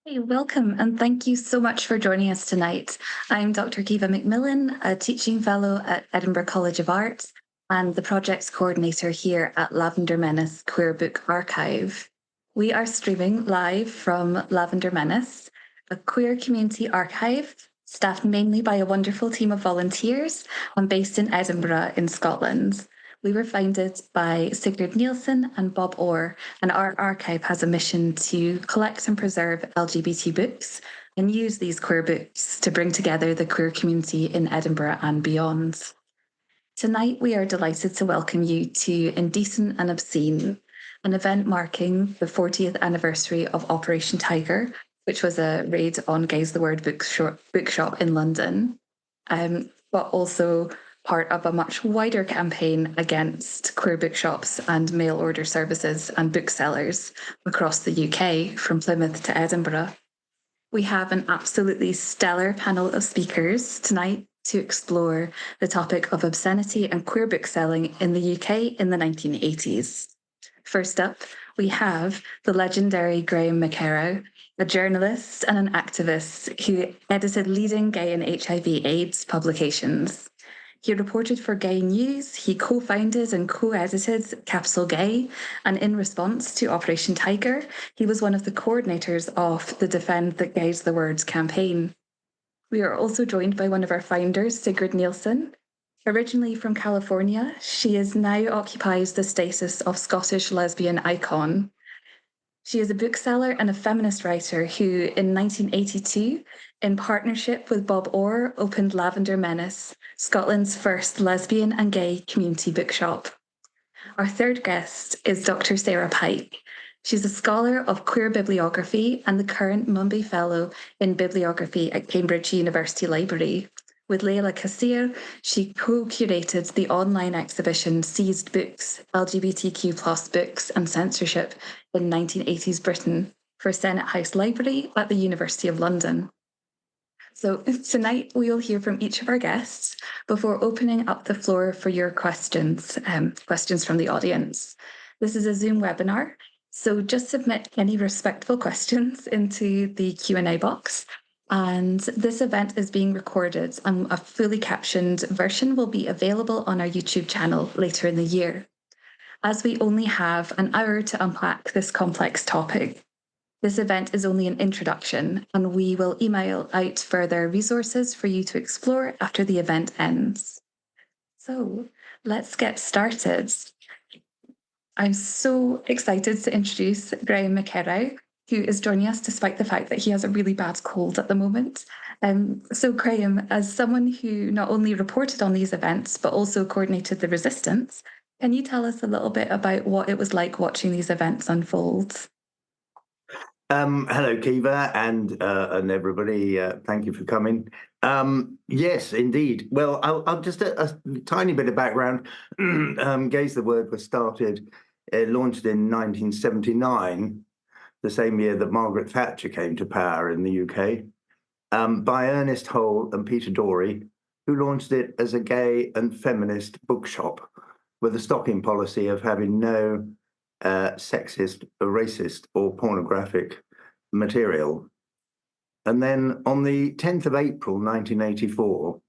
Hey, welcome, and thank you so much for joining us tonight. I'm Dr. Kiva McMillan, a teaching fellow at Edinburgh College of Art and the projects coordinator here at Lavender Menace Queer Book Archive. We are streaming live from Lavender Menace, a queer community archive staffed mainly by a wonderful team of volunteers and based in Edinburgh in Scotland. We were founded by Sigrid Nielsen and Bob Orr, and our archive has a mission to collect and preserve LGBT books and use these queer books to bring together the queer community in Edinburgh and beyond. Tonight, we are delighted to welcome you to Indecent and Obscene, an event marking the 40th anniversary of Operation Tiger, which was a raid on Gaze the Word bookshop in London, but also part of a much wider campaign against queer bookshops and mail order services and booksellers across the UK, from Plymouth to Edinburgh. We have an absolutely stellar panel of speakers tonight to explore the topic of obscenity and queer bookselling in the UK in the 1980s. First up, we have the legendary Graham McKerrow, a journalist and an activist who edited leading gay and HIV/AIDS publications. He reported for Gay News, he co-founded and co-edited Capital Gay, and in response to Operation Tiger, he was one of the coordinators of the Defend the Gays the Words campaign. We are also joined by one of our founders, Sigrid Nielsen. Originally from California, she now occupies the status of Scottish lesbian icon. She is a bookseller and a feminist writer who, in 1982, in partnership with Bob Orr, opened Lavender Menace, Scotland's first lesbian and gay community bookshop. Our third guest is Dr. Sarah Pyke. She's a scholar of queer bibliography and the current Munby Fellow in Bibliography at Cambridge University Library. With Leila Kassir, she co-curated the online exhibition Seized Books, LGBTQ+ Books and Censorship in 1980s Britain for Senate House Library at the University of London. So tonight we will hear from each of our guests before opening up the floor for your questions, questions from the audience. This is a Zoom webinar, so just submit any respectful questions into the Q&A box. And this event is being recorded, and a fully captioned version will be available on our YouTube channel later in the year. As we only have an hour to unpack this complex topic, this event is only an introduction, and we will email out further resources for you to explore after the event ends. So let's get started. I'm so excited to introduce Graham McKerrow, who is joining us despite the fact that he has a really bad cold at the moment. So Graham, as someone who not only reported on these events, but also coordinated the resistance, can you tell us a little bit about what it was like watching these events unfold? Hello, Kiva, and everybody. Thank you for coming. Yes, indeed. Well, I'll just a tiny bit of background. Gaze the Word was launched in 1979, the same year that Margaret Thatcher came to power in the UK, by Ernest Hole and Peter Dorey, who launched it as a gay and feminist bookshop with a stocking policy of having no sexist, racist, or pornographic material. And then on the 10th of April, 1984,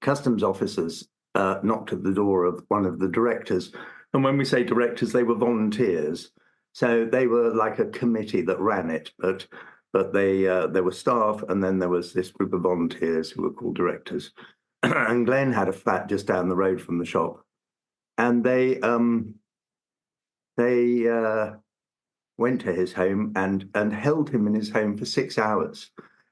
customs officers knocked at the door of one of the directors. And when we say directors, they were volunteers. So they were like a committee that ran it, but there were staff, and then there was this group of volunteers who were called directors. And Glenn had a flat just down the road from the shop, and they went to his home and held him in his home for 6 hours.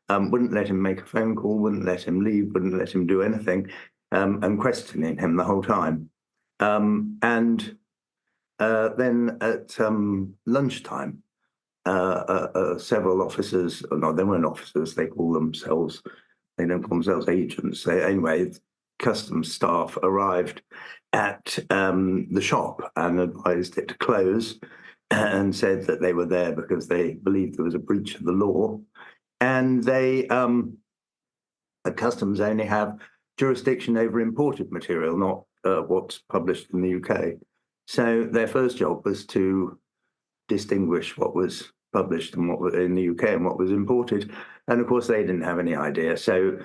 Wouldn't let him make a phone call, wouldn't let him leave, wouldn't let him do anything, and questioning him the whole time. Then at lunchtime, several officers, no, they weren't officers, they don't call themselves agents. Anyway, customs staff arrived at the shop and advised it to close and said that they were there because they believed there was a breach of the law. And the customs only have jurisdiction over imported material, not what's published in the UK. So their first job was to distinguish what was published and what was in the UK and what was imported. And of course, they didn't have any idea. So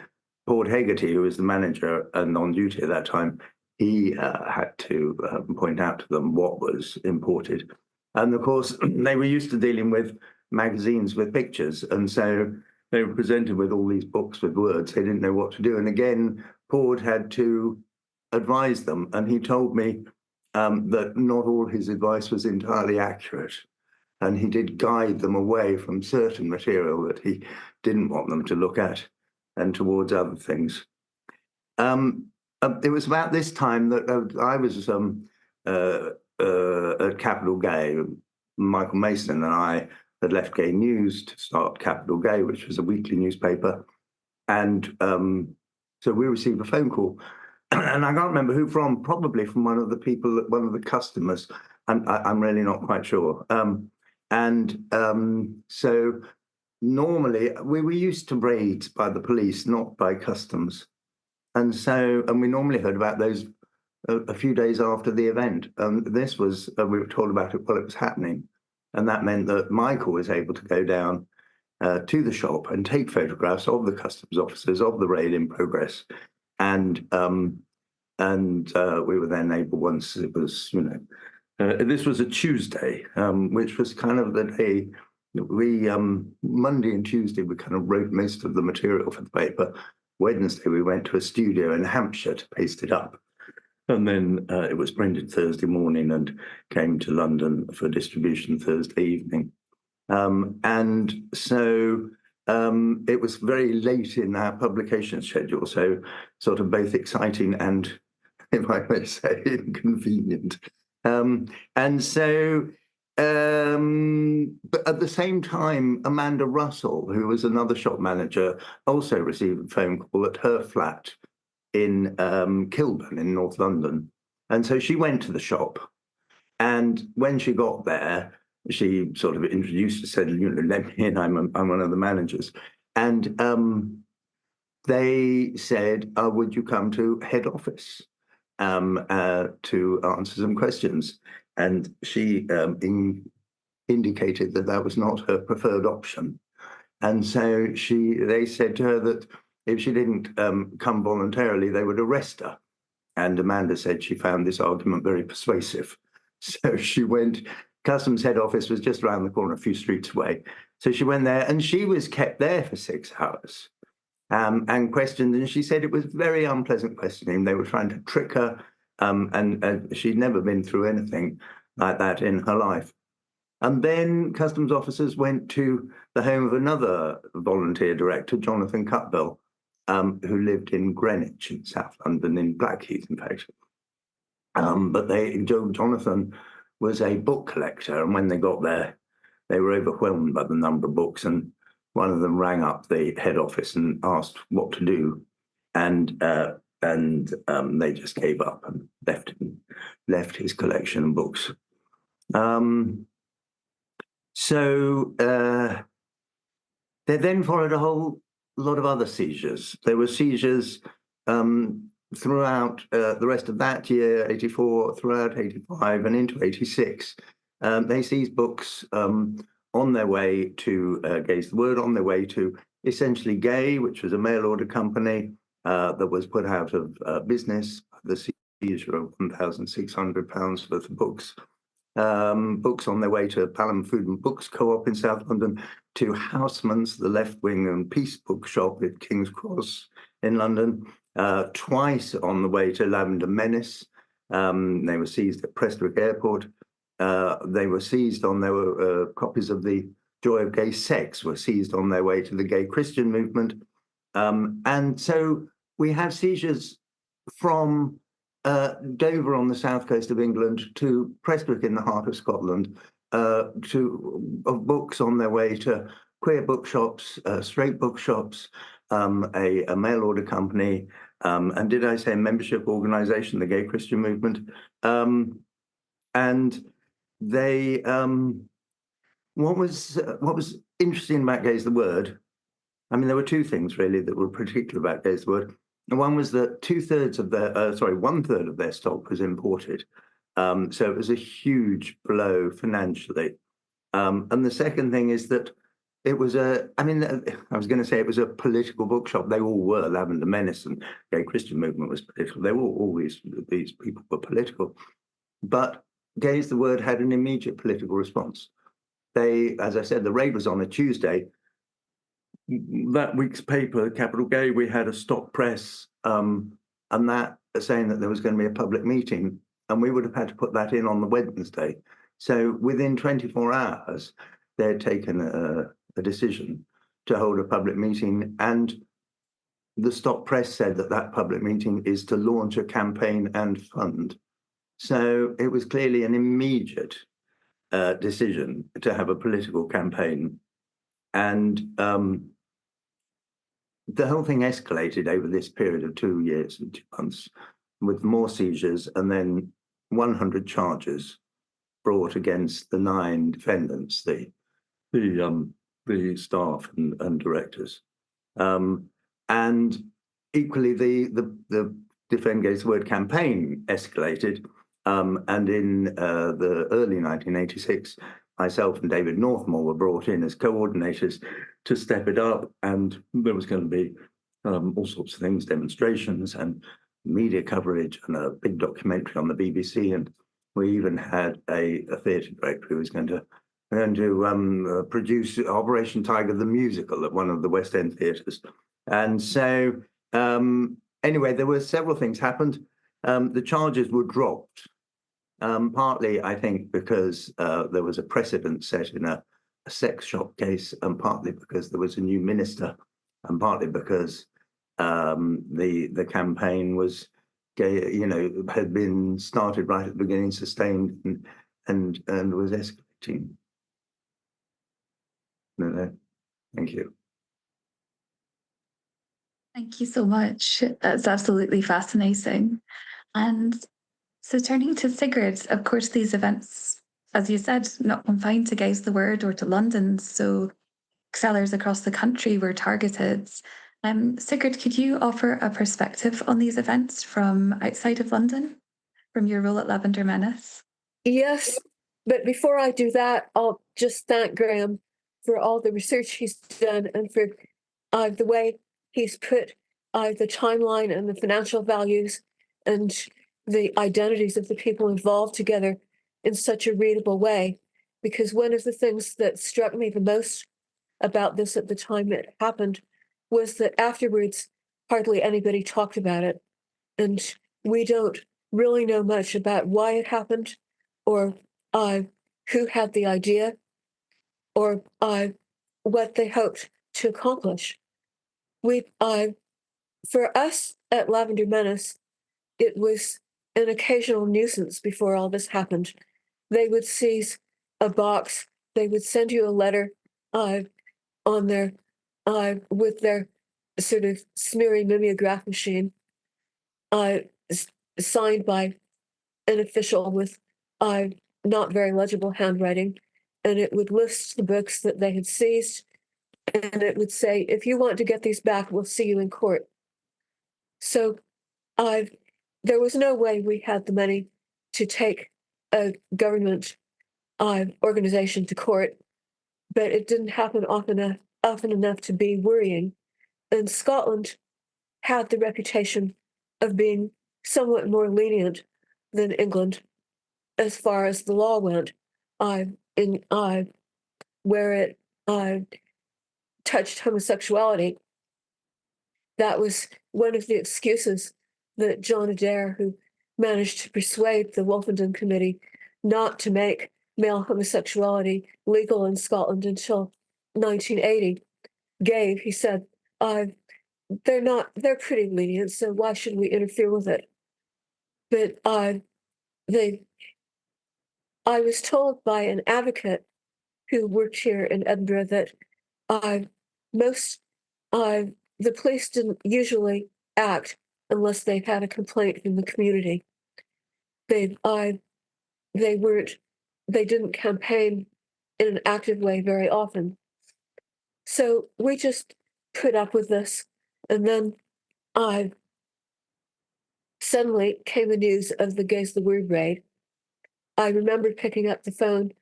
Port Hegarty, who was the manager and on duty at that time, he had to point out to them what was imported. And of course, they were used to dealing with magazines with pictures. And so they were presented with all these books with words. They didn't know what to do. And again, Port had to advise them. And he told me that not all his advice was entirely accurate. And he did guide them away from certain material that he didn't want them to look at and towards other things. It was about this time that I was at Capital Gay. Michael Mason and I had left Gay News to start Capital Gay, which was a weekly newspaper. And so we received a phone call, and I can't remember who from, probably from one of the people, one of the customers. I'm really not quite sure. So normally we were used to raids by the police, not by customs. And we normally heard about those a few days after the event. This was, we were told about it while it was happening. And that meant that Michael was able to go down to the shop and take photographs of the customs officers, of the raid in progress. And we were then able, once it was, this was a Tuesday, which was kind of the day we, Monday and Tuesday, we kind of wrote most of the material for the paper. Wednesday, we went to a studio in Hampshire to paste it up. And then it was printed Thursday morning and came to London for distribution Thursday evening. And so it was very late in our publication schedule, so sort of both exciting and, if I may say, inconvenient. But at the same time, Amanda Russell, who was another shop manager, also received a phone call at her flat in Kilburn in North London. And so she went to the shop. And when she got there, she sort of introduced herself, said, let me in, I'm one of the managers. And they said, would you come to head office to answer some questions? And she indicated that that was not her preferred option. And so they said to her that if she didn't come voluntarily, they would arrest her. And Amanda said she found this argument very persuasive. So she went, Customs head office was just around the corner, a few streets away. So she went there and she was kept there for 6 hours and questioned. And she said it was very unpleasant questioning. They were trying to trick her. And she'd never been through anything like that in her life. And then customs officers went to the home of another volunteer director, Jonathan Cutbell, who lived in Greenwich in South London, in Blackheath, in fact. But Jonathan was a book collector, and when they got there, they were overwhelmed by the number of books, and one of them rang up the head office and asked what to do, and they just gave up and left his collection of books. So there then followed a whole lot of other seizures. There were seizures throughout the rest of that year, 84, throughout 85 and into 86. They seized books on their way to Gay's the Word, on their way to essentially Gay, which was a mail order company that was put out of business. The seizure of £1,600 worth of books. Books on their way to Pelham Food and Books Co-op in South London, to Houseman's, the left-wing and peace bookshop at King's Cross in London, twice on the way to Lavender Menace. They were seized at Prestwick Airport. They were seized on their copies of The Joy of Gay Sex were seized on their way to the gay Christian movement. And so we have seizures from Dover on the south coast of England to Prestwick in the heart of Scotland, of books on their way to queer bookshops, straight bookshops, a mail order company, and did I say a membership organisation, the Gay Christian Movement? And they, what was interesting about Gay's the Word, I mean, there were two things really that were particular about Gay's the Word. And one was that 1/3 of their stock was imported. So it was a huge blow financially. And the second thing is that it was I was going to say it was a political bookshop. They all were. Lavender Menace and Gay Christian Movement was political. They were always, these people were political. But Gay's the Word had an immediate political response. They, as I said, the raid was on a Tuesday. That week's paper, Capital Gay, we had a stop press, and that saying that there was going to be a public meeting, and we would have had to put that in on the Wednesday. So within 24 hours, they had taken a decision to hold a public meeting, and the stop press said that that public meeting is to launch a campaign and fund. So it was clearly an immediate decision to have a political campaign. And the whole thing escalated over this period of 2 years and 2 months with more seizures and then 100 charges brought against the 9 defendants, the staff and directors. And equally, the Defend Gay's Word campaign escalated. And in the early 1986, myself and David Northmore were brought in as coordinators to step it up. And there was going to be all sorts of things, demonstrations and media coverage and a big documentary on the BBC. And we even had a theatre director who was going to produce Operation Tiger the musical at one of the West End theatres. And so anyway, there were several things happened. The charges were dropped, partly, I think, because there was a precedent set in a sex shop case, and partly because there was a new minister, and partly because the campaign was gay, had been started right at the beginning, sustained, and was escalating. No, thank you. Thank you so much. That's absolutely fascinating. And so turning to Sigrid, of course, these events, as you said, not confined to Gay's the Word or to London, so sellers across the country were targeted. Sigrid, could you offer a perspective on these events from outside of London, from your role at Lavender Menace? Yes, but before I do that, I'll just thank Graham for all the research he's done and for the way he's put the timeline and the financial values and the identities of the people involved together in such a readable way. Because one of the things that struck me the most about this at the time it happened was that afterwards, hardly anybody talked about it. And we don't really know much about why it happened or who had the idea or what they hoped to accomplish. For us at Lavender Menace, it was an occasional nuisance before all this happened. They would seize a box, they would send you a letter on their with their sort of smeary mimeograph machine, signed by an official with not very legible handwriting, and it would list the books that they had seized, and it would say, if you want to get these back, we'll see you in court. So there was no way we had the money to take a government organization to court, but it didn't happen often enough to be worrying. And Scotland had the reputation of being somewhat more lenient than England as far as the law went, where it touched homosexuality. That was one of the excuses that John Adair, who managed to persuade the Wolfenden Committee not to make male homosexuality legal in Scotland until 1980, gave. He said, they're pretty lenient, so why should we interfere with it? But I was told by an advocate who worked here in Edinburgh that the police didn't usually act unless they've had a complaint from the community. They didn't campaign in an active way very often. So we just put up with this, and then suddenly came the news of the Gay's the Word raid. I remember picking up the phone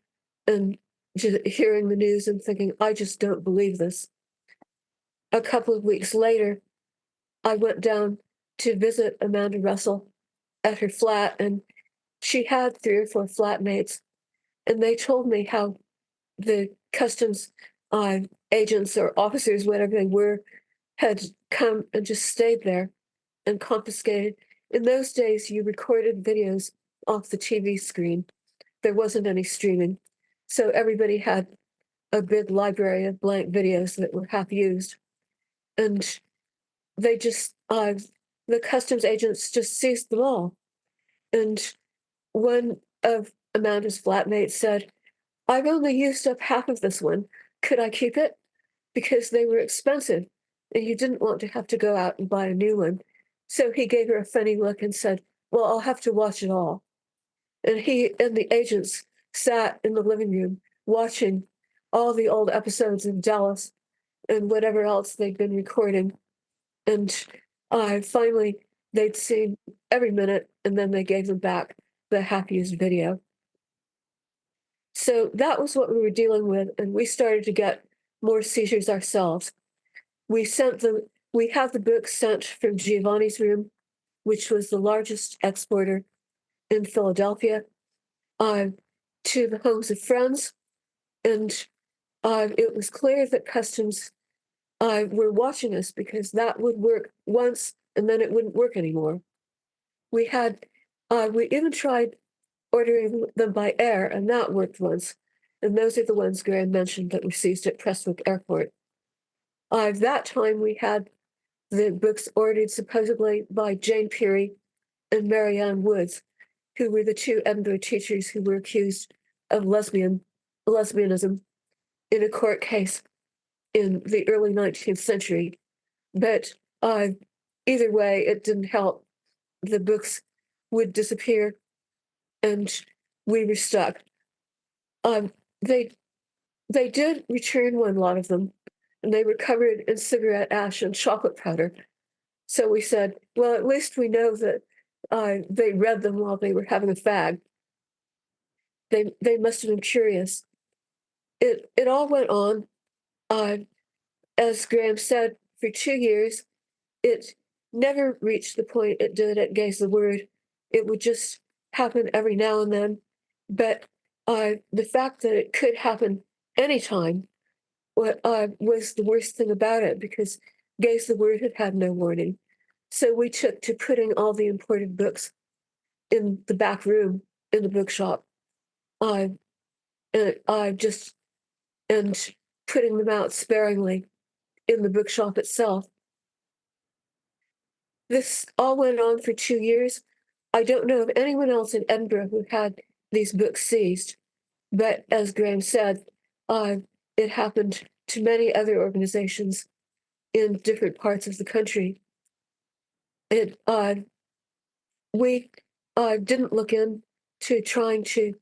and just hearing the news and thinking, I just don't believe this. A couple of weeks later, I went down to visit Amanda Russell at her flat, and she had 3 or 4 flatmates, and they told me how the customs agents or officers, whatever they were, had come and just stayed there and confiscated. In those days, you recorded videos off the TV screen. There wasn't any streaming. So everybody had a big library of blank videos that were half used. And they just, the customs agents just seized them all. And one of Amanda's flatmates said, I've only used up half of this one. Could I keep it? Because they were expensive and you didn't want to have to go out and buy a new one. So he gave her a funny look and said, well, I'll have to watch it all. And he and the agents sat in the living room watching all the old episodes of Dallas and whatever else they'd been recording. And finally, they'd seen every minute, and then they gave them back the half-used video. So that was what we were dealing with, and we started to get more seizures ourselves. We had the book sent from Giovanni's room, which was the largest exporter in Philadelphia, to the homes of friends. And it was clear that customs were watching us, because that would work once and then it wouldn't work anymore. We even tried ordering them by air, and that worked once. And those are the ones Graham mentioned that were seized at Prestwick Airport. That time we had the books ordered supposedly by Jane Peary and Marianne Woods, who were the 2 Edinburgh teachers who were accused of lesbianism in a court case in the early 19th century. But either way, it didn't help. The books would disappear, and we were stuck. They did return one lot of them, and they were covered in cigarette ash and chocolate powder. So we said, well, at least we know that they read them while they were having a fag. They must have been curious. It all went on. As Graham said, for 2 years, it never reached the point it did at Gaze the Word. It would just happen every now and then. But the fact that it could happen anytime was the worst thing about it, because Gaze the Word had no warning. So we took to putting all the imported books in the back room in the bookshop, and putting them out sparingly in the bookshop itself. This all went on for 2 years. I don't know of anyone else in Edinburgh who had these books seized, but as Graham said, it happened to many other organizations in different parts of the country. We didn't look into trying to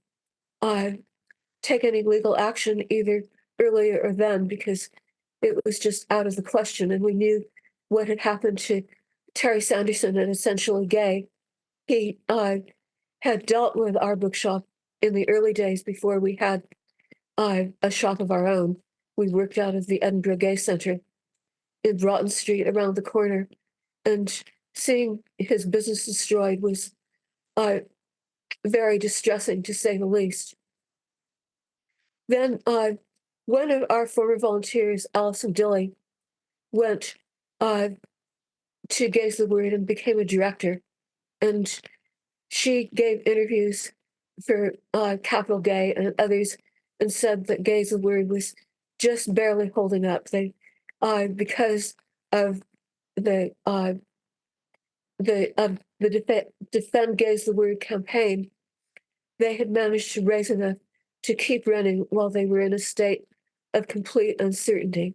take any legal action either earlier or then, because it was just out of the question, and we knew what had happened to Terry Sanderson at Essentially Gay. He had dealt with our bookshop in the early days before we had a shop of our own. We worked out of the Edinburgh Gay Centre in Broughton Street around the corner, and seeing his business destroyed was very distressing, to say the least. Then one of our former volunteers, Alison Dilley, went to Gaze the Word and became a director. And she gave interviews for Capital Gay and others, and said that Gaze the Word was just barely holding up. They, because of the Defend Gaze the Word campaign, they had managed to raise enough to keep running while they were in a state of complete uncertainty.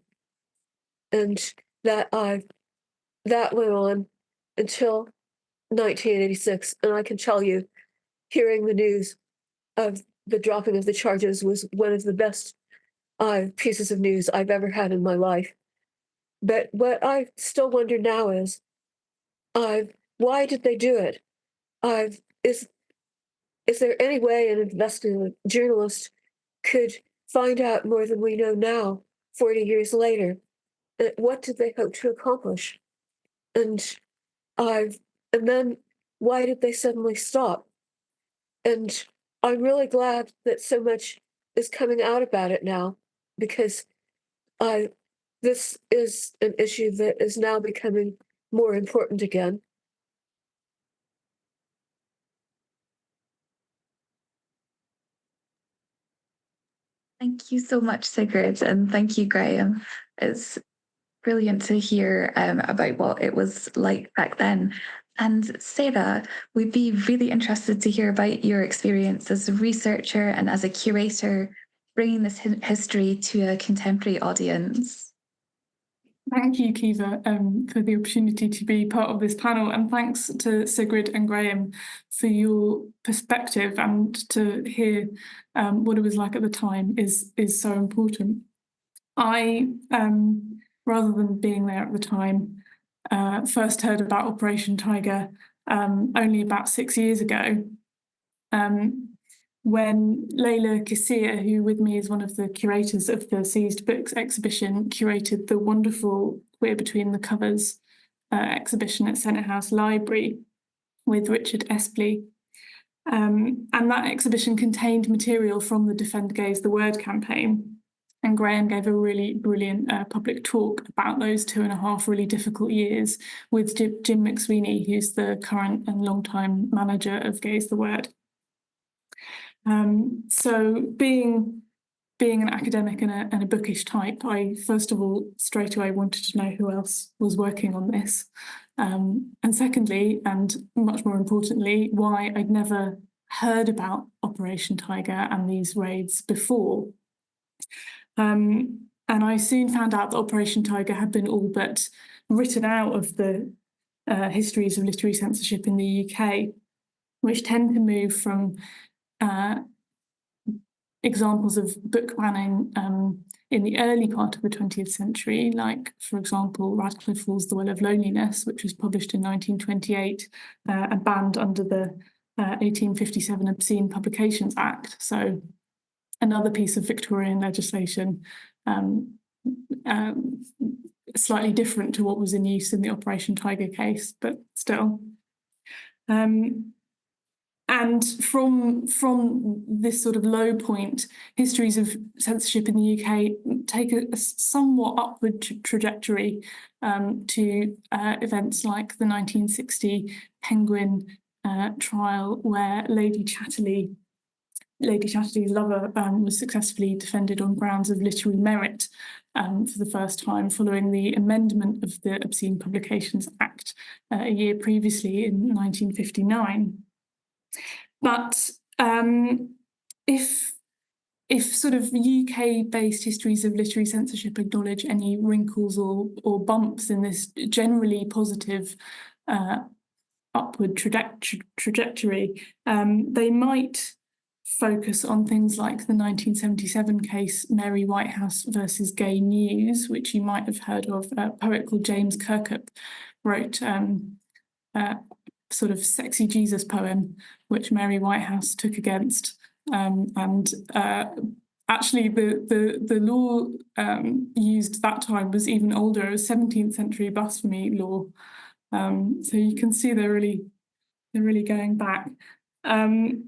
And that went on until 1986. And I can tell you, hearing the news of the dropping of the charges was one of the best pieces of news I've ever had in my life. But what I still wonder now is, why did they do it? Is there any way an investigative journalist could find out more than we know now, 40 years later. What did they hope to accomplish? And then why did they suddenly stop? And I'm really glad that so much is coming out about it now, because this is an issue that is now becoming more important again. Thank you so much, Sigrid, and thank you, Graham. It's brilliant to hear about what it was like back then. And Sarah, we'd be really interested to hear about your experience as a researcher and as a curator, bringing this history to a contemporary audience. Thank you, Kiva, for the opportunity to be part of this panel, and thanks to Sigrid and Graham for your perspective, and to hear what it was like at the time is so important. I, rather than being there at the time, first heard about Operation Tiger only about 6 years ago, when Leila Kassir, who with me is one of the curators of the Seized Books exhibition, curated the wonderful Queer Between the Covers exhibition at Senate House Library with Richard Espley. And that exhibition contained material from the Defend Gaze the Word campaign. And Graham gave a really brilliant public talk about those 2.5 really difficult years with Jim McSweeney, who's the current and long-time manager of Gaze the Word. So being an academic and a bookish type, I first of all straight away wanted to know who else was working on this, and secondly, and much more importantly, why I'd never heard about Operation Tiger and these raids before. And I soon found out that Operation Tiger had been all but written out of the histories of literary censorship in the UK, which tend to move from examples of book banning in the early part of the 20th century, like, for example, Radcliffe Hall's The Well of Loneliness, which was published in 1928 and banned under the 1857 Obscene Publications Act. So another piece of Victorian legislation slightly different to what was in use in the Operation Tiger case, but still. And from this sort of low point, histories of censorship in the UK take a somewhat upward trajectory to events like the 1960 Penguin trial, where Lady Chatterley's lover was successfully defended on grounds of literary merit for the first time, following the amendment of the Obscene Publications Act a year previously in 1959. But if sort of UK-based histories of literary censorship acknowledge any wrinkles or bumps in this generally positive upward trajectory, they might focus on things like the 1977 case Mary Whitehouse versus Gay News, which you might have heard of. A poet called James Kirkup wrote sort of sexy Jesus poem, which Mary Whitehouse took against. Actually, the law used that time was even older. It was 17th century blasphemy law. So you can see they're really going back. And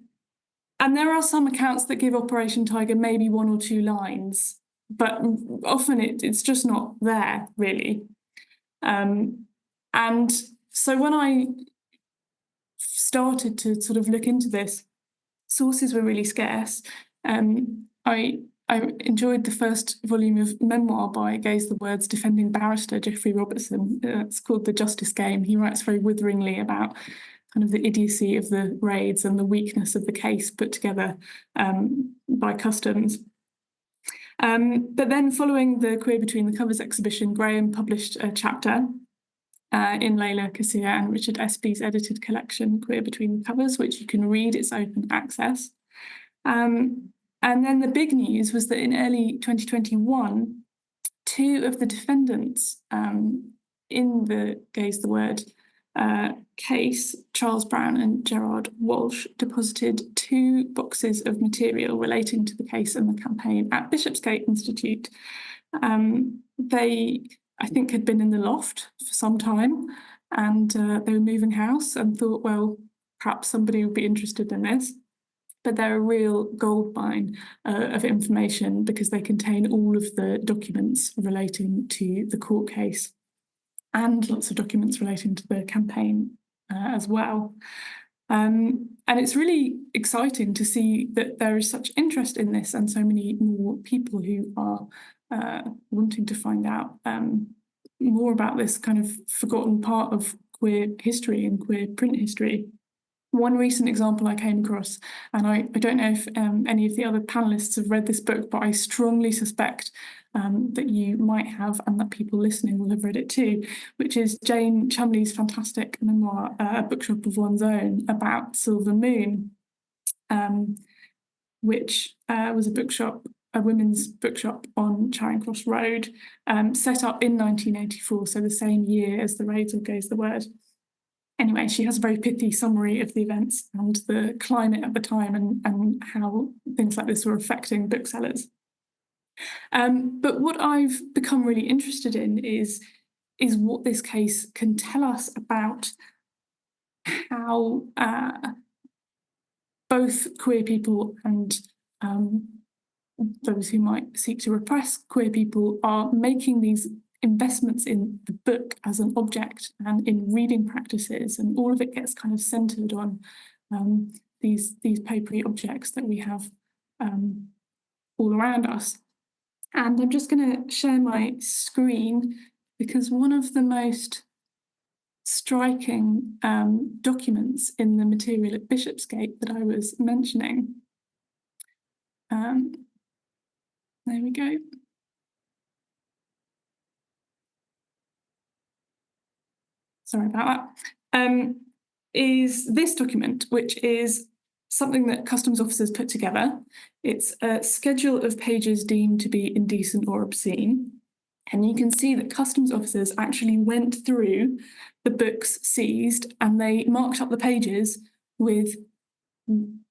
there are some accounts that give Operation Tiger maybe 1 or 2 lines, but often it's just not there, really. And so when I started to sort of look into this, sources were really scarce. I enjoyed the first volume of memoir by Gaze the Word's defending barrister, Geoffrey Robertson. It's called The Justice Game. He writes very witheringly about kind of the idiocy of the raids and the weakness of the case put together by Customs. But then following the Queer Between the Covers exhibition, Graham published a chapter in Leila Kassir and Richard Espley's edited collection, Queer Between the Covers, which you can read. It's open access. And then the big news was that in early 2021, 2 of the defendants in the Gaze the Word case, Charles Brown and Gerard Walsh deposited 2 boxes of material relating to the case and the campaign at Bishopsgate Institute. They, I think, had been in the loft for some time, and they were moving house and thought, well, perhaps somebody would be interested in this. But they're a real goldmine of information because they contain all of the documents relating to the court case and lots of documents relating to the campaign as well. And it's really exciting to see that there is such interest in this and so many more people who are wanting to find out more about this kind of forgotten part of queer history and queer print history. One recent example I came across, and I don't know if any of the other panellists have read this book, but I strongly suspect that you might have, and that people listening will have read it too, which is Jane Chumley's fantastic memoir, A Bookshop of One's Own, about Silver Moon, which was a women's bookshop on Charing Cross Road, set up in 1984, so the same year as the raids of Gaze the Word. Anyway, she has a very pithy summary of the events and the climate at the time and how things like this were affecting booksellers. But what I've become really interested in is what this case can tell us about how both queer people and those who might seek to repress queer people are making these investments in the book as an object and in reading practices, and all of it gets kind of centred on these papery objects that we have all around us. And I'm just going to share my screen because one of the most striking documents in the material at Bishopsgate that I was mentioning, there we go. Sorry about that, is this document, which is something that customs officers put together. It's a schedule of pages deemed to be indecent or obscene. And you can see that customs officers actually went through the books seized and they marked up the pages with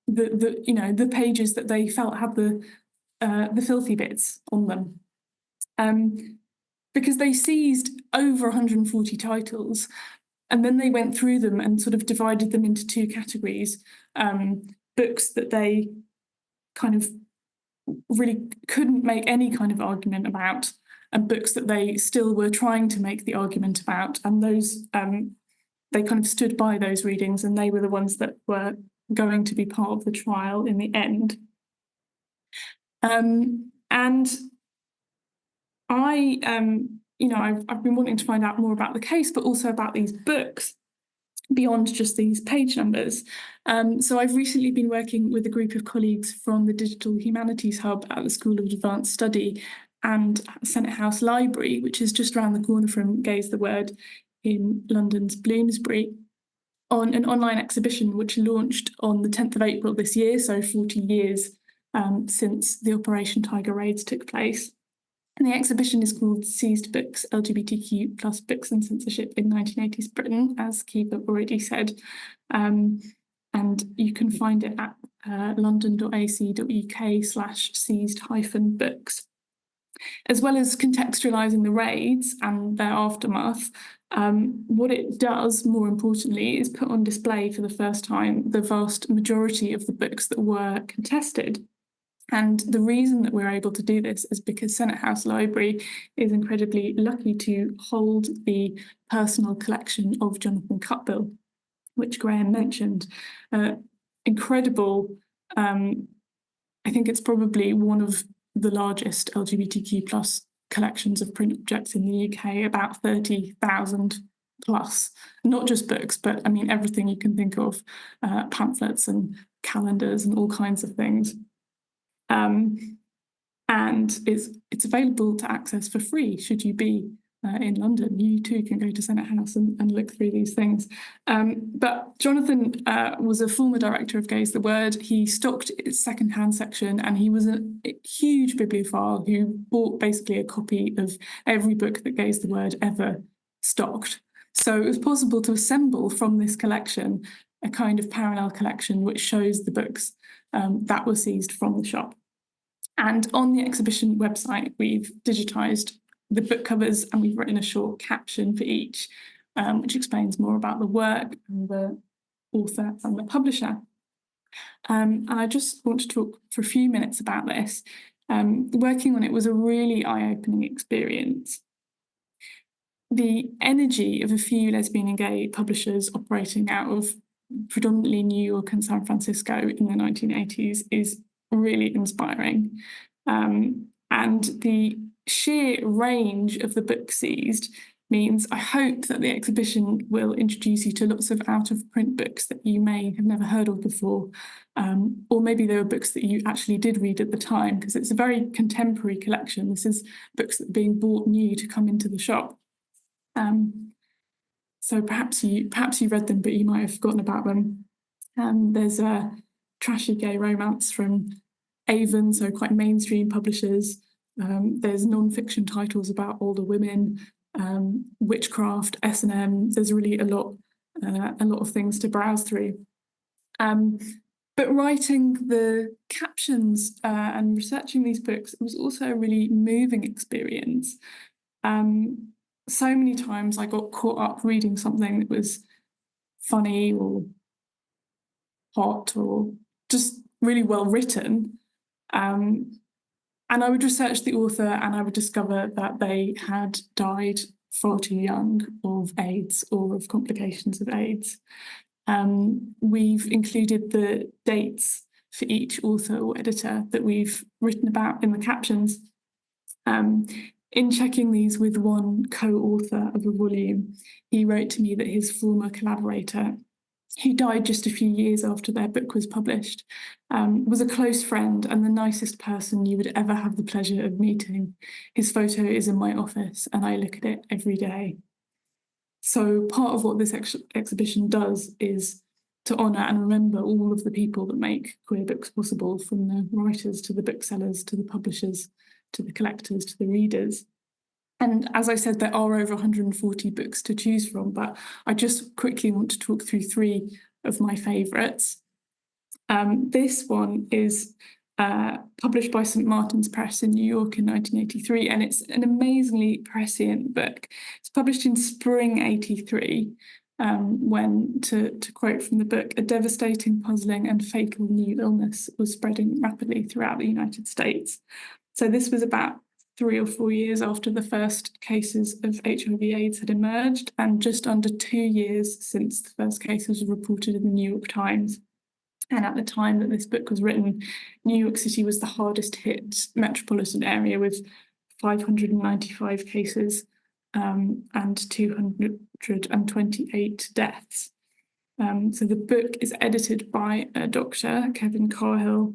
the pages that they felt had the filthy bits on them. Because they seized over 140 titles, and then they went through them and sort of divided them into 2 categories. Books that they kind of really couldn't make any kind of argument about, and books that they still were trying to make the argument about. And those, they kind of stood by those readings, and they were the ones that were going to be part of the trial in the end. And I've been wanting to find out more about the case, but also about these books beyond just these page numbers. So I've recently been working with a group of colleagues from the Digital Humanities Hub at the School of Advanced Study and Senate House Library, which is just around the corner from Gaze the Word in London's Bloomsbury, on an online exhibition which launched on the 10th of April this year, so 40 years since the Operation Tiger raids took place. And the exhibition is called Seized Books, LGBTQ plus Books and Censorship in 1980s Britain, as Kiva already said. And you can find it at london.ac.uk/seized-books. As well as contextualising the raids and their aftermath, what it does, more importantly, is put on display for the first time the vast majority of the books that were contested. And the reason that we're able to do this is because Senate House Library is incredibly lucky to hold the personal collection of Jonathan Cutbill, which Graham mentioned. Incredible. I think it's probably one of the largest LGBTQ plus collections of print objects in the UK, about 30,000 plus, not just books, but I mean everything you can think of, pamphlets and calendars and all kinds of things. And it's available to access for free should you be in London. You too can go to Senate House and look through these things. But Jonathan was a former director of Gaze the Word. He stocked its second-hand section, and he was a huge bibliophile who bought basically a copy of every book that Gaze the Word ever stocked. So it was possible to assemble from this collection a kind of parallel collection which shows the books that were seized from the shop. And on the exhibition website, we've digitised the book covers and we've written a short caption for each, which explains more about the work and the author and the publisher. And I just want to talk for a few minutes about this. Working on it was a really eye-opening experience. The energy of a few lesbian and gay publishers operating out of predominantly New York and San Francisco in the 1980s is really inspiring. And the sheer range of the books seized means I hope that the exhibition will introduce you to lots of out-of-print books that you may have never heard of before, or maybe there were books that you actually did read at the time, because it's a very contemporary collection. This is books that are being bought new to come into the shop. So perhaps you read them, but you might have forgotten about them. There's a trashy gay romance from Avon, so quite mainstream publishers. There's non-fiction titles about older women, witchcraft, S&M. There's really a lot of things to browse through. But writing the captions and researching these books, it was also a really moving experience. So many times I got caught up reading something that was funny or hot or just really well written. And I would research the author and I would discover that they had died far too young of AIDS or of complications of AIDS. We've included the dates for each author or editor that we've written about in the captions. In checking these with one co-author of a volume, he wrote to me that his former collaborator, who died just a few years after their book was published, was a close friend and the nicest person you would ever have the pleasure of meeting. His photo is in my office and I look at it every day. So part of what this exhibition does is to honour and remember all of the people that make queer books possible, from the writers to the booksellers to the publishers to the collectors to the readers. And as I said, there are over 140 books to choose from, but I just quickly want to talk through three of my favourites. This one is published by St Martin's Press in New York in 1983, and it's an amazingly prescient book. It's published in spring '83, when, to quote from the book, a devastating, puzzling and fatal new illness was spreading rapidly throughout the United States. So this was about 3 or 4 years after the first cases of HIV/AIDS had emerged, and just under 2 years since the first cases were reported in the New York Times. And at the time that this book was written, New York City was the hardest hit metropolitan area with 595 cases and 228 deaths. So the book is edited by a doctor, Kevin Carhill.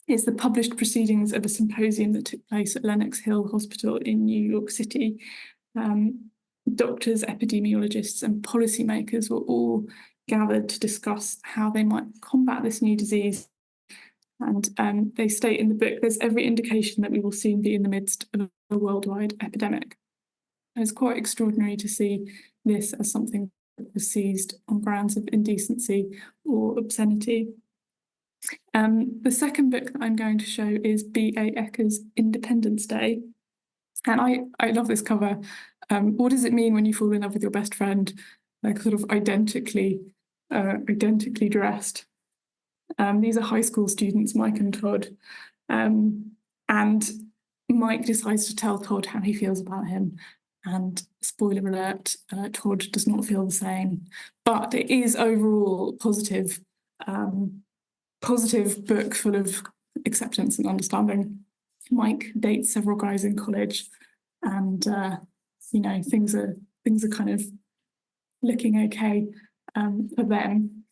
It's the published proceedings of a symposium that took place at Lenox Hill Hospital in New York City. Doctors, epidemiologists, and policymakers were all gathered to discuss how they might combat this new disease. And they state in the book, there's every indication that we will soon be in the midst of a worldwide epidemic. It's quite extraordinary to see this as something that was seized on grounds of indecency or obscenity. The second book that I'm going to show is B.A. Ecker's Independence Day. And I love this cover. What does it mean when you fall in love with your best friend? Like sort of identically dressed. These are high school students, Mike and Todd. And Mike decides to tell Todd how he feels about him. And spoiler alert, Todd does not feel the same. But it is overall positive book full of acceptance and understanding. Mike dates several guys in college, and things are kind of looking okay for them.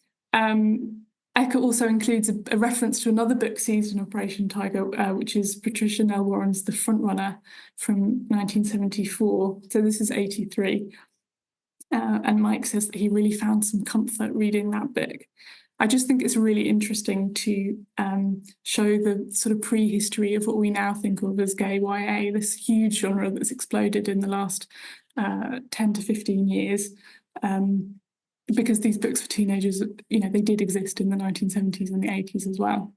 Ecker also includes a reference to another book seized in Operation Tiger, which is Patricia Nell Warren's The Frontrunner from 1974. So this is 83. And Mike says that he really found some comfort reading that book. I just think it's really interesting to show the sort of prehistory of what we now think of as gay YA, this huge genre that's exploded in the last 10 to 15 years. because these books for teenagers, they did exist in the 1970s and the 80s as well.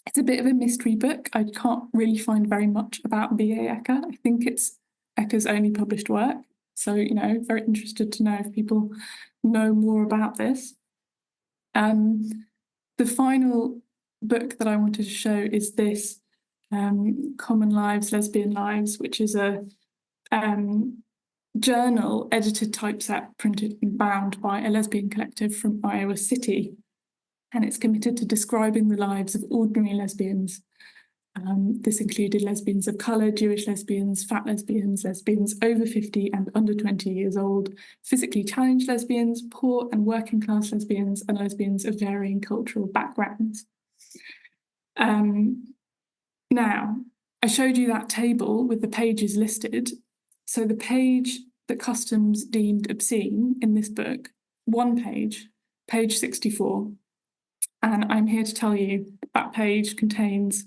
It's a bit of a mystery book. I can't really find very much about B.A. Ecker. I think it's Ecker's only published work. So, very interested to know if people know more about this. The final book that I wanted to show is this, Common Lives, Lesbian Lives, which is a journal, edited typeset, printed and bound by a lesbian collective from Iowa City. And it's committed to describing the lives of ordinary lesbians. This included lesbians of colour, Jewish lesbians, fat lesbians, lesbians over 50 and under 20 years old, physically challenged lesbians, poor and working class lesbians, and lesbians of varying cultural backgrounds. Now, I showed you that table with the pages listed. So the page that Customs deemed obscene in this book, one page, page 64, and I'm here to tell you that page contains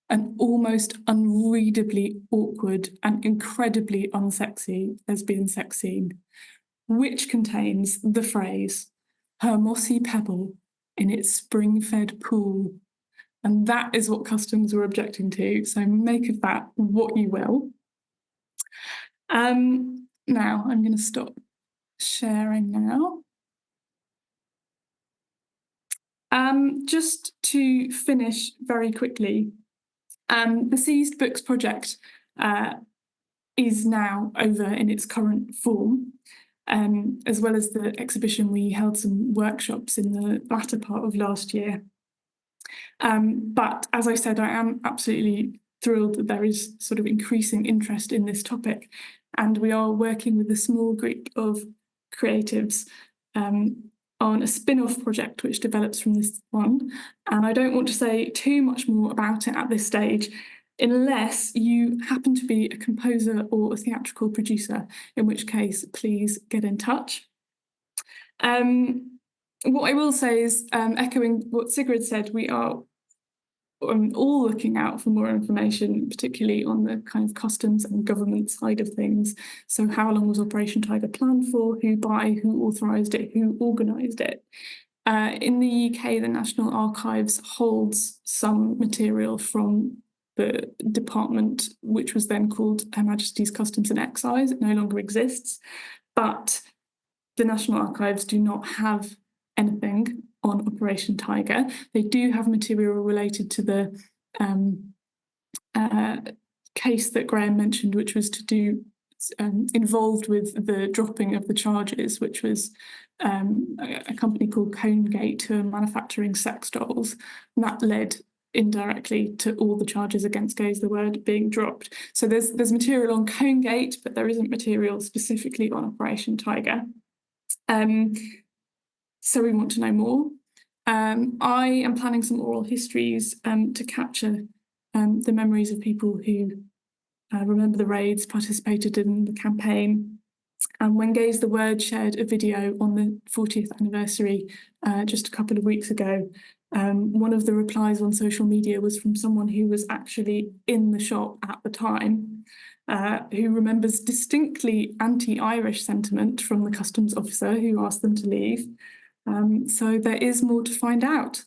an almost unreadably awkward and incredibly unsexy lesbian sex scene, which contains the phrase, "her mossy pebble in its spring-fed pool." And that is what Customs were objecting to, so make of that what you will. Now, I'm going to stop sharing now. Just to finish very quickly, the Seized Books project is now over in its current form. As well as the exhibition, we held some workshops in the latter part of last year. But as I said, I am absolutely thrilled that there is sort of increasing interest in this topic. And we are working with a small group of creatives on a spin-off project which develops from this one. And I don't want to say too much more about it at this stage, unless you happen to be a composer or a theatrical producer, in which case, please get in touch. What I will say is, echoing what Sigrid said, we are all looking out for more information, particularly on the kind of customs and government side of things. So how long was Operation Tiger planned for? Who by? Who authorised it? Who organised it? In the UK, the National Archives holds some material from the department, which was then called Her Majesty's Customs and Excise. It no longer exists, but the National Archives do not have anything on Operation Tiger. They do have material related to the case that Graham mentioned, which was to do involved with the dropping of the charges, which was a company called Conegate, who are manufacturing sex dolls, and that led indirectly to all the charges against Gaze the Word being dropped. So there's material on Conegate, but there isn't material specifically on Operation Tiger. So we want to know more. I am planning some oral histories to capture the memories of people who remember the raids, participated in the campaign. And when Gaze the Word shared a video on the 40th anniversary just a couple of weeks ago, one of the replies on social media was from someone who was actually in the shop at the time, who remembers distinctly anti-Irish sentiment from the customs officer who asked them to leave. So there is more to find out,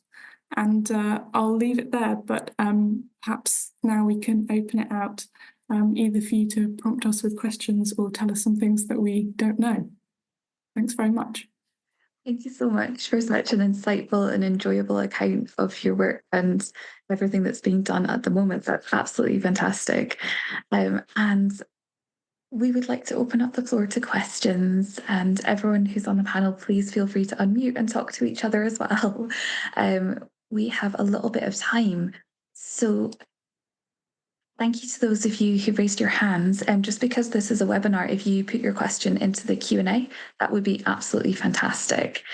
and I'll leave it there, but perhaps now we can open it out, either for you to prompt us with questions or tell us some things that we don't know. Thanks very much. Thank you so much for such an insightful and enjoyable account of your work and everything that's being done at the moment. That's absolutely fantastic. And we would like to open up the floor to questions, and everyone who's on the panel, please feel free to unmute and talk to each other as well. We have a little bit of time. So thank you to those of you who raised your hands. Just because this is a webinar, if you put your question into the Q&A, that would be absolutely fantastic.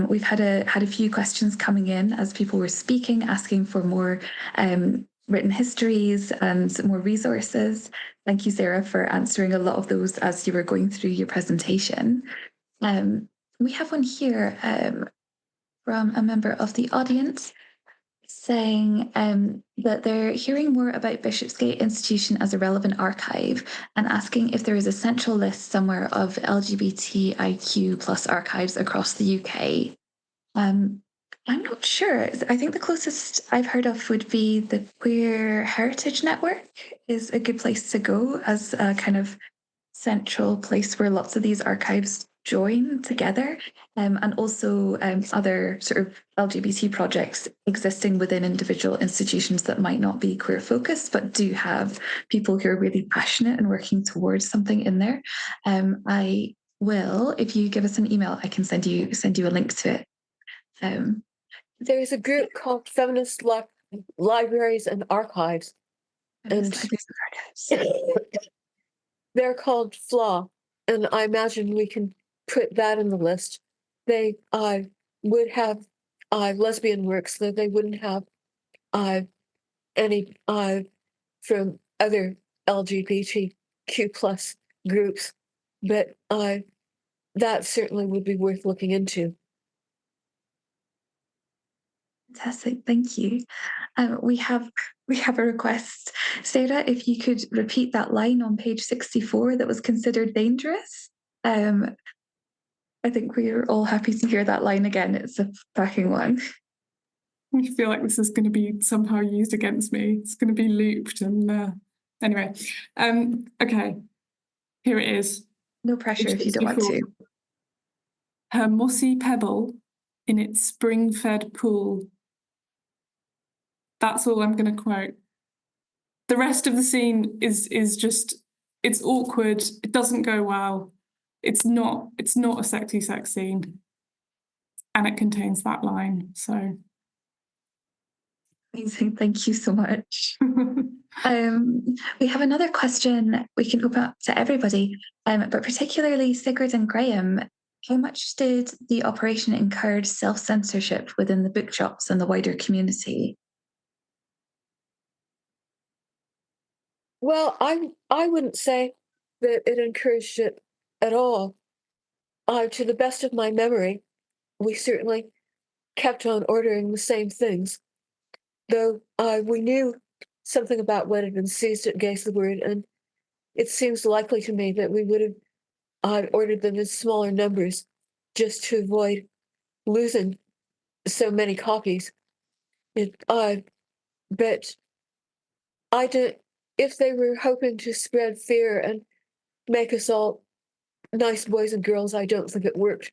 We've had a few questions coming in as people were speaking, asking for more written histories and more resources. Thank you, Sarah, for answering a lot of those as you were going through your presentation. We have one here from a member of the audience. saying that they're hearing more about Bishopsgate Institution as a relevant archive and asking if there is a central list somewhere of LGBTIQ plus archives across the UK. I'm not sure. I think the closest I've heard of would be the Queer Heritage Network is a good place to go as a kind of central place where lots of these archives join together, and also other sort of LGBT projects existing within individual institutions that might not be queer focused but do have people who are really passionate and working towards something in there. I will, if you give us an email, I can send you a link to it. There is a group called Feminist Libraries and Archives. And they're called FLA, and I imagine we can put that in the list. They would have lesbian works, that they wouldn't have any from other LGBTQ plus groups, but that certainly would be worth looking into. Fantastic, thank you. We have a request. Sarah, if you could repeat that line on page 64 that was considered dangerous. I think we're all happy to hear that line again. It's a cracking one. I feel like this is going to be somehow used against me. It's going to be looped and anyway. Okay, here it is. No pressure if you don't want to. Her mossy pebble in its spring-fed pool. That's all I'm going to quote. The rest of the scene is just, it's awkward. It doesn't go well. It's not a sexy sex scene, and it contains that line. So amazing, thank you so much. We have another question we can open up to everybody, but particularly Sigrid and Graham. How much did the operation encourage self-censorship within the bookshops and the wider community? Well, I wouldn't say that it encouraged it at all. To the best of my memory, we certainly kept on ordering the same things, though we knew something about what had been seized at Gaze the Word, and it seems likely to me that we would have ordered them in smaller numbers just to avoid losing so many copies. But I did. If they were hoping to spread fear and make us all nice boys and girls, I don't think it worked.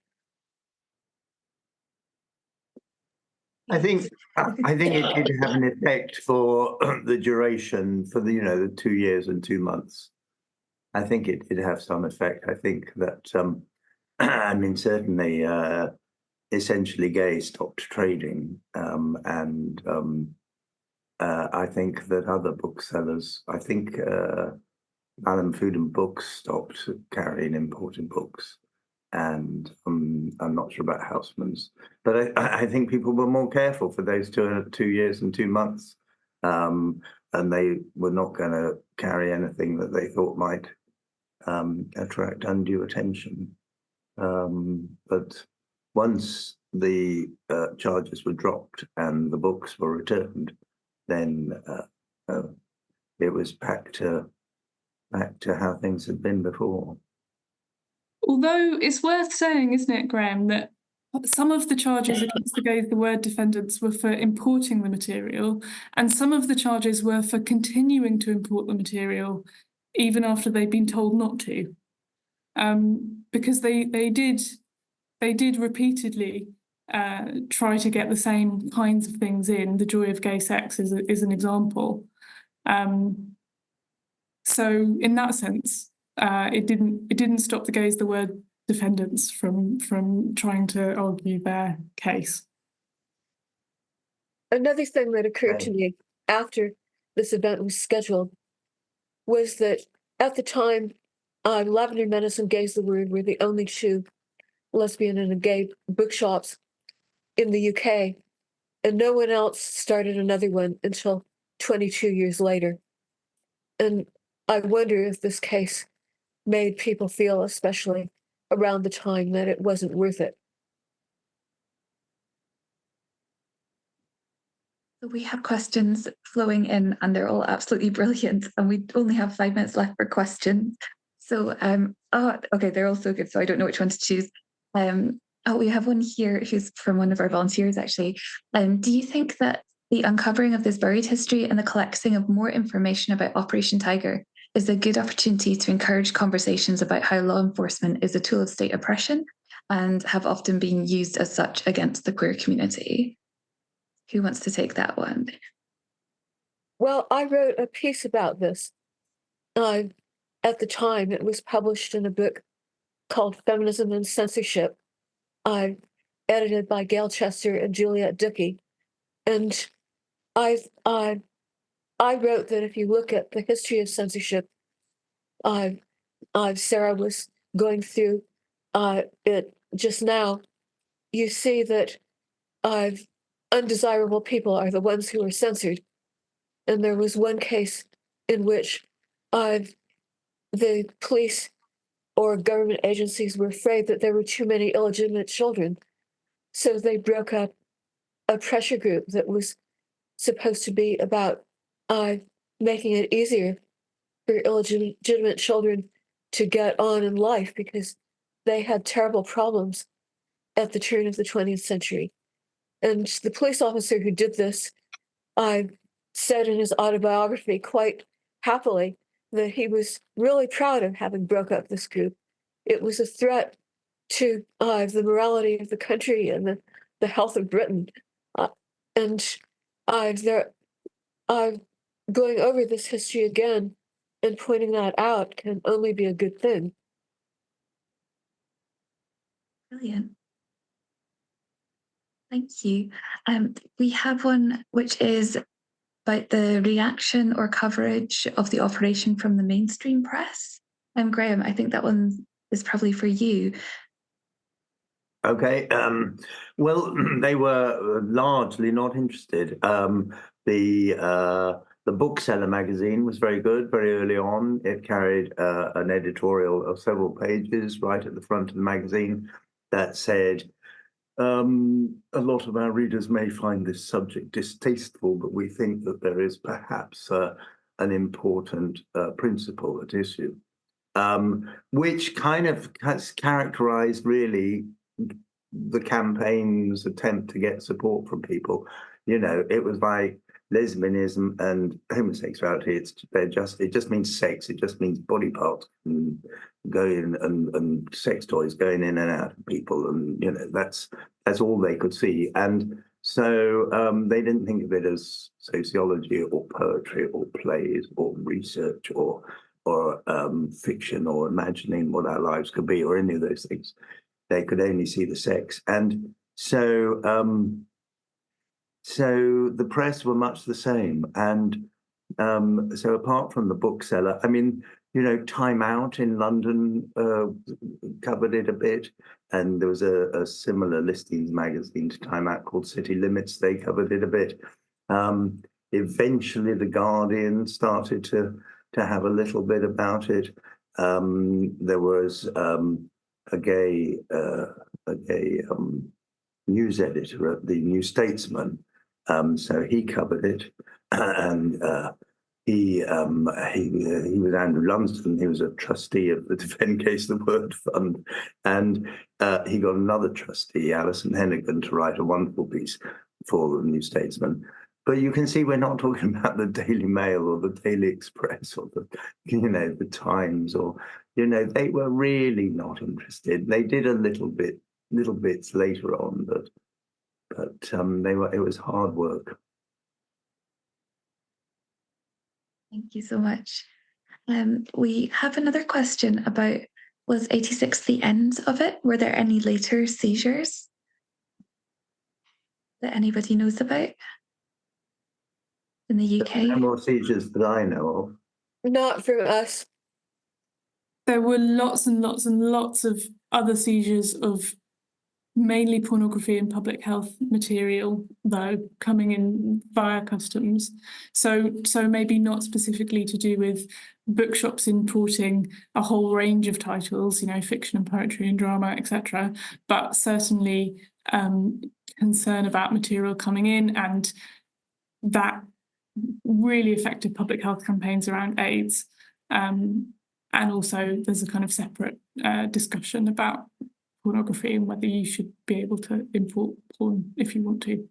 I think it did have an effect for the duration, for the 2 years and 2 months. I think it did have some effect. I think that I mean, certainly essentially Gaze stopped trading, and I think that other booksellers, I think Allen Food and Books stopped carrying imported books, and I'm not sure about Houseman's, but I think people were more careful for those 2 years and 2 months, and they were not going to carry anything that they thought might attract undue attention. But once the charges were dropped and the books were returned, then it was back to how things had been before. Although it's worth saying, isn't it, Graham, that some of the charges against the Gaze the Word defendants were for importing the material, and some of the charges were for continuing to import the material even after they'd been told not to, because they did repeatedly try to get the same kinds of things in. The Joy of Gay Sex is an example. So in that sense, it didn't stop the Gaze the Word defendants from trying to argue their case. Another thing that occurred to me after this event was scheduled was that at the time, Lavender Menace and Gaze the Word were the only two lesbian and gay bookshops in the UK, and no one else started another one until 22 years later. And I wonder if this case made people feel, especially around the time, that it wasn't worth it. We have questions flowing in and they're all absolutely brilliant. And we only have 5 minutes left for questions. So, okay, they're all so good. So I don't know which one to choose. We have one here who's from one of our volunteers, actually. Do you think that the uncovering of this buried history and the collecting of more information about Operation Tiger is a good opportunity to encourage conversations about how law enforcement is a tool of state oppression and have often been used as such against the queer community? Who wants to take that one? Well, I wrote a piece about this. At the time, it was published in a book called Feminism and Censorship, edited by Gail Chester and Juliet Dickey. And I wrote that if you look at the history of censorship, Sarah was going through it just now, you see that undesirable people are the ones who are censored. And there was one case in which the police or government agencies were afraid that there were too many illegitimate children. So they broke up a pressure group that was supposed to be about making it easier for illegitimate children to get on in life because they had terrible problems at the turn of the 20th century. And the police officer who did this said in his autobiography quite happily that he was really proud of having broke up this group. It was a threat to the morality of the country and the health of Britain. And going over this history again and pointing that out can only be a good thing. Brilliant. Thank you. We have one which is about the reaction or coverage of the operation from the mainstream press. Graham, I think that one is probably for you. Okay. Well, they were largely not interested. The Bookseller magazine was very good very early on. It carried an editorial of several pages right at the front of the magazine that said, a lot of our readers may find this subject distasteful, but we think that there is perhaps an important principle at issue, which kind of has characterized really the campaign's attempt to get support from people. You know, it was like lesbianism and homosexuality. It just means sex. It just means body parts going and sex toys going in and out of people, and you know that's all they could see. And so they didn't think of it as sociology or poetry or plays or research or fiction or imagining what our lives could be or any of those things. They could only see the sex. And so the press were much the same. And so apart from the Bookseller, I mean, you know, Time Out in London covered it a bit. And there was a similar listings magazine to Time Out called City Limits. They covered it a bit. Eventually, The Guardian started to have a little bit about it. There was a gay news editor at the New Statesman, so he covered it, and he was Andrew Lumsden. He was a trustee of the Defend Case the Word Fund, and he got another trustee, Alison Hennigan, to write a wonderful piece for the New Statesman. But you can see we're not talking about the Daily Mail or the Daily Express or the Times, or they were really not interested. They did a little bits later on, but it was hard work. Thank you so much. We have another question about, was 86 the end of it? Were there any later seizures that anybody knows about in the UK? No more seizures that I know of. Not from us. There were lots and lots and lots of other seizures of mainly pornography and public health material, though, coming in via customs. So maybe not specifically to do with bookshops importing a whole range of titles, fiction and poetry and drama, etc., but certainly concern about material coming in and that really effective public health campaigns around AIDS. And also there's a kind of separate discussion about pornography and whether you should be able to import porn if you want to.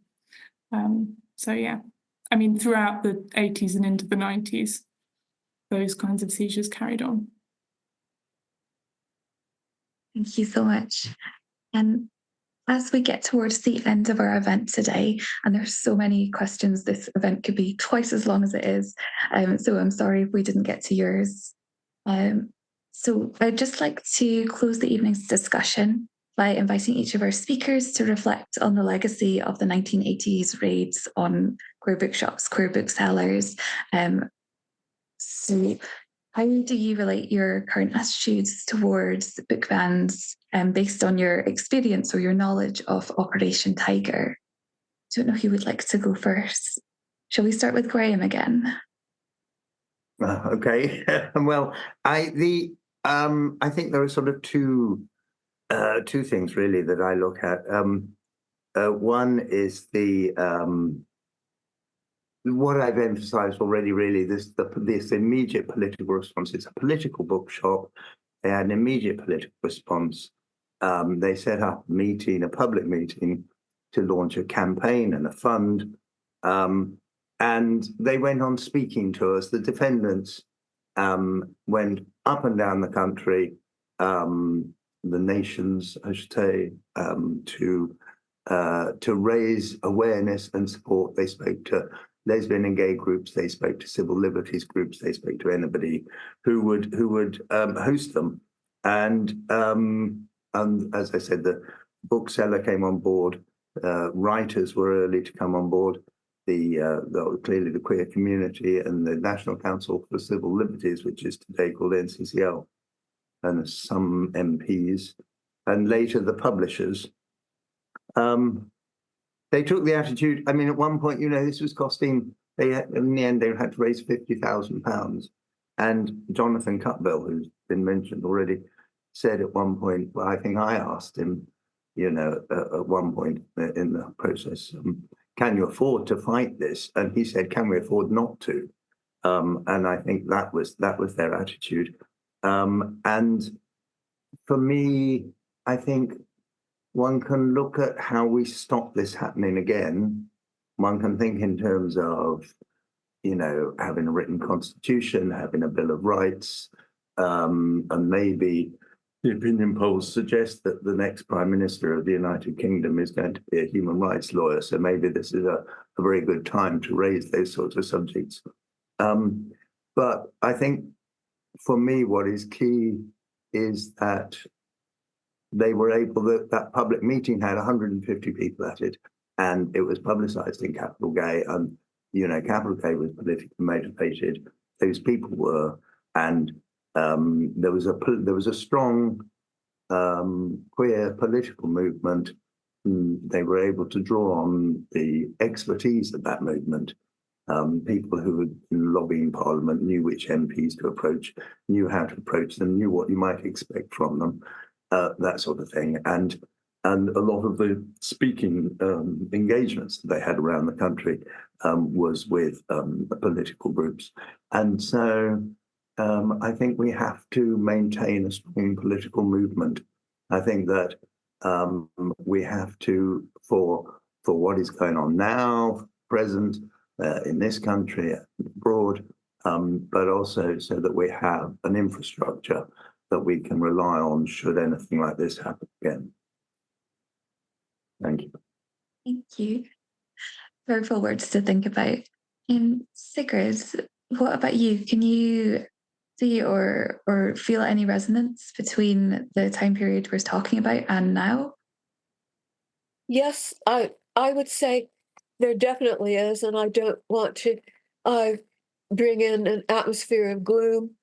So yeah, I mean, throughout the 80s and into the 90s, those kinds of seizures carried on. Thank you so much. And as we get towards the end of our event today, and there's so many questions, this event could be twice as long as it is. So I'm sorry if we didn't get to yours. So I'd just like to close the evening's discussion by inviting each of our speakers to reflect on the legacy of the 1980s raids on queer bookshops, queer booksellers. So how do you relate your current attitudes towards book bans based on your experience or your knowledge of Operation Tiger? I don't know who would like to go first. Shall we start with Graham again? Okay. Well, I think there are sort of two things really that I look at. One is what I've emphasised already, really, this immediate political response. It's a political bookshop. They had an immediate political response. They set up a public meeting, to launch a campaign and a fund. And they went on speaking to us. The defendants went up and down the country, the nations, I should say, to raise awareness and support. They spoke to lesbian and gay groups. They spoke to civil liberties groups. They spoke to anybody who would host them. And as I said, the bookseller came on board. Writers were early to come on board. Clearly the queer community and the National Council for Civil Liberties, which is today called NCCL, and some MPs, and later the publishers. They took the attitude, I mean, at one point, this was costing, in the end, they had to raise £50,000. And Jonathan Cutbill, who's been mentioned already, said at one point, well, I think I asked him, at one point in the process, can you afford to fight this? And he said, can we afford not to? And I think that was their attitude. And for me, I think one can look at how we stop this happening again. One can think in terms of, having a written constitution, having a Bill of Rights, and maybe the opinion polls suggest that the next Prime Minister of the United Kingdom is going to be a human rights lawyer. So maybe this is a very good time to raise those sorts of subjects. But I think for me, what is key is that they were able, that public meeting had 150 people at it, and it was publicised in Capital Gay, and Capital Gay was politically motivated. Those people were, and there was a strong queer political movement. They were able to draw on the expertise of that movement. People who had been lobbying Parliament knew which MPs to approach, knew how to approach them, knew what you might expect from them. That sort of thing, and a lot of the speaking engagements that they had around the country was with political groups, and so I think we have to maintain a strong political movement. I think that we have to, for what is going on now, present in this country, abroad, but also so that we have an infrastructure that we can rely on should anything like this happen again. Thank you. Thank you. Powerful words to think about. Sigrid, what about you? Can you see or feel any resonance between the time period we're talking about and now? Yes, I would say there definitely is, and I don't want to bring in an atmosphere of gloom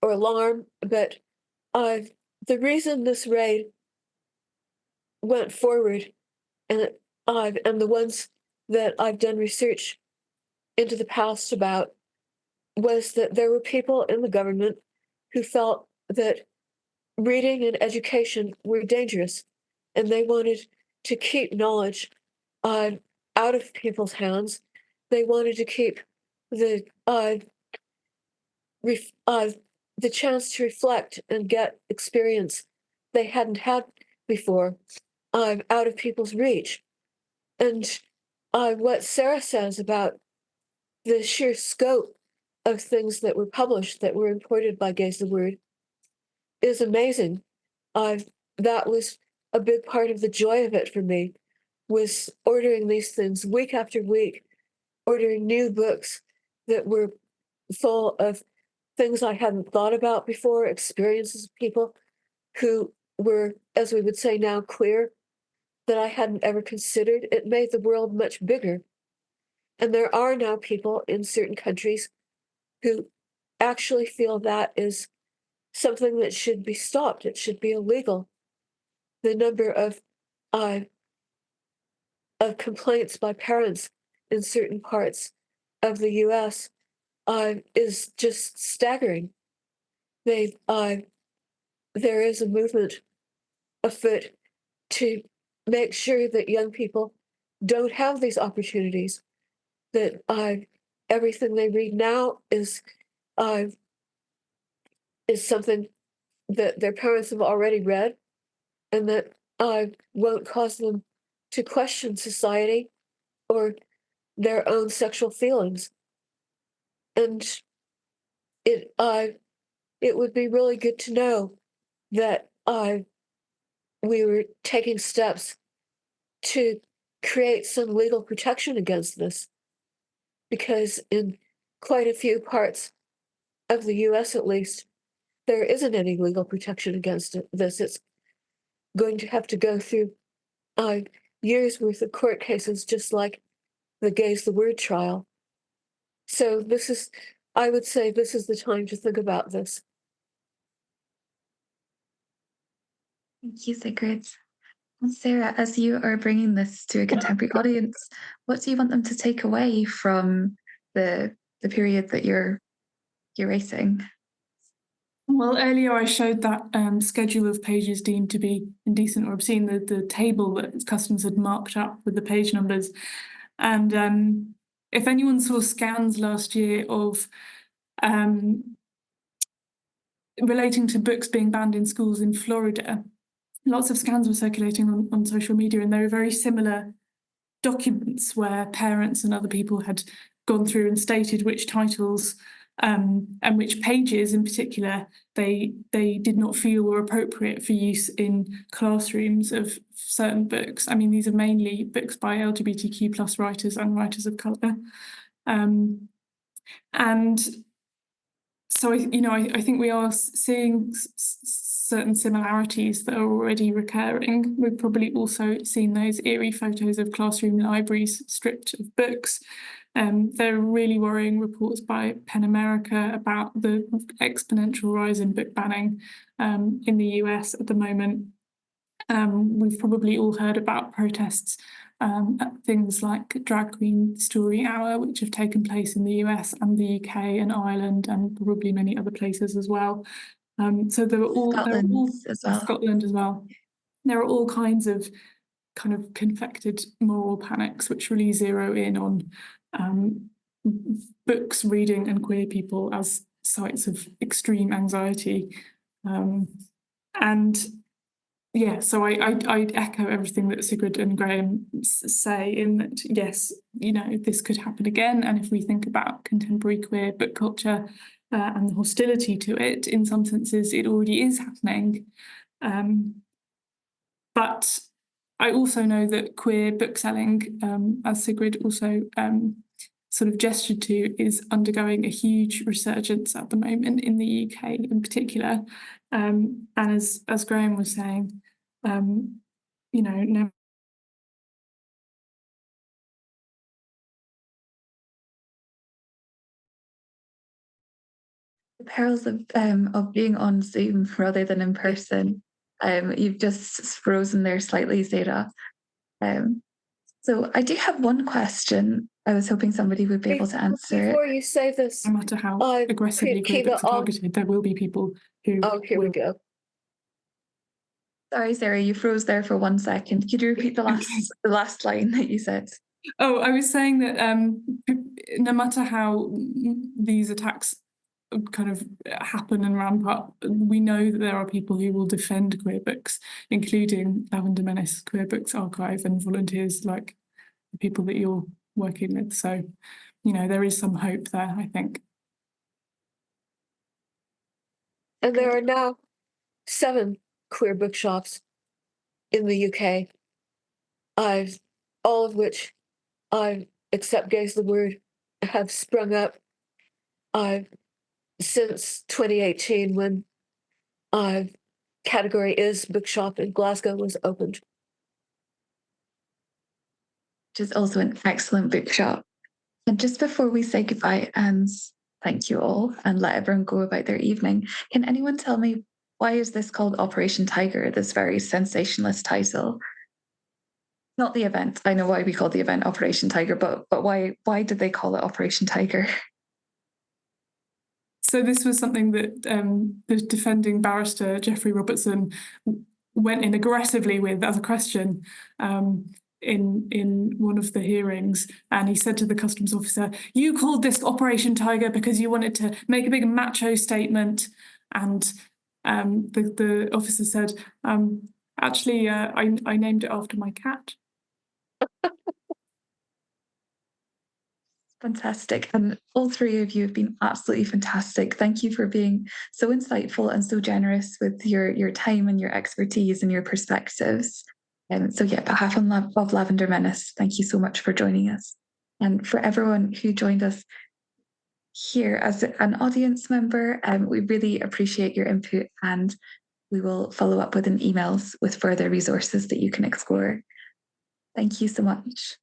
or alarm, but the reason this raid went forward, and the ones that I've done research into the past about, was that there were people in the government who felt that reading and education were dangerous, and they wanted to keep knowledge out of people's hands, they wanted to keep the chance to reflect and get experience they hadn't had before out of people's reach. And what Sarah says about the sheer scope of things that were published that were imported by Gaze the Word is amazing. That was a big part of the joy of it for me, was ordering these things week after week, ordering new books that were full of things I hadn't thought about before, experiences of people who were, as we would say now, queer, that I hadn't ever considered. It made the world much bigger. And there are now people in certain countries who actually feel that is something that should be stopped. It should be illegal. The number of complaints by parents in certain parts of the U.S. Is just staggering. There is a movement afoot to make sure that young people don't have these opportunities, that everything they read now is something that their parents have already read, and that won't cause them to question society or their own sexual feelings. And it would be really good to know that we were taking steps to create some legal protection against this, because in quite a few parts of the US, at least, there isn't any legal protection against this. It's going to have to go through years worth of court cases, just like the Gaze the Word trial. So I would say this is the time to think about this. Thank you, Sigrid. And Sarah, as you are bringing this to a contemporary audience, what do you want them to take away from the period that you're curating? Well, earlier I showed that schedule of pages deemed to be indecent or obscene, the table that customers had marked up with the page numbers. And if anyone saw scans last year of relating to books being banned in schools in Florida, lots of scans were circulating on social media, and they were very similar documents where parents and other people had gone through and stated which titles and which pages in particular they did not feel were appropriate for use in classrooms of certain books. I mean, these are mainly books by LGBTQ plus writers and writers of colour. And so, I think we are seeing certain similarities that are already recurring. We've probably also seen those eerie photos of classroom libraries stripped of books. There are really worrying reports by PEN America about the exponential rise in book banning in the US at the moment. We've probably all heard about protests at things like Drag Queen Story Hour, which have taken place in the US and the UK and Ireland and probably many other places as well. So Scotland as well. There are all kinds of kind of confected moral panics which really zero in on books, reading, and queer people as sites of extreme anxiety. And yeah, so I echo everything that Sigrid and Graham say, in that, yes, this could happen again. And if we think about contemporary queer book culture and the hostility to it, in some senses, it already is happening. But I also know that queer bookselling, as Sigrid also sort of gestured to, is undergoing a huge resurgence at the moment in the UK in particular. And as Graham was saying, now the perils of being on Zoom rather than in person. You've just frozen there slightly, Sarah. So I do have one question. I was hoping somebody would be able to answer. Before you say this, no matter how aggressively queer books are targeted, there will be people who. Oh, here we go. Sorry, Sarah, you froze there for 1 second. Could you repeat the last line that you said? Oh, I was saying that no matter how these attacks kind of happen and ramp up, we know that there are people who will defend queer books, including Lavender Menace Queer Books Archive and volunteers like the people that you're working with. So, you know, there is some hope there, I think. And there are now 7 queer bookshops in the UK, all of which, except Gaze the Word, have sprung up since 2018 when category is bookshop in Glasgow was opened. Which is also an excellent bookshop. And just before we say goodbye and thank you all and let everyone go about their evening, can anyone tell me, why is this called Operation Tiger, this very sensationalist title? Not the event. I know why we call the event Operation Tiger, but why did they call it Operation Tiger? So this was something that the defending barrister, Geoffrey Robertson, went in aggressively with as a question in one of the hearings. And he said to the customs officer, "You called this Operation Tiger because you wanted to make a big macho statement." And the officer said, "Actually, I named it after my cat." Fantastic. And all 3 of you have been absolutely fantastic. Thank you for being so insightful and so generous with your time and your expertise and your perspectives. So yeah, on behalf of Lavender Menace, thank you so much for joining us. And for everyone who joined us here as an audience member, we really appreciate your input, and we will follow up with emails with further resources that you can explore. Thank you so much.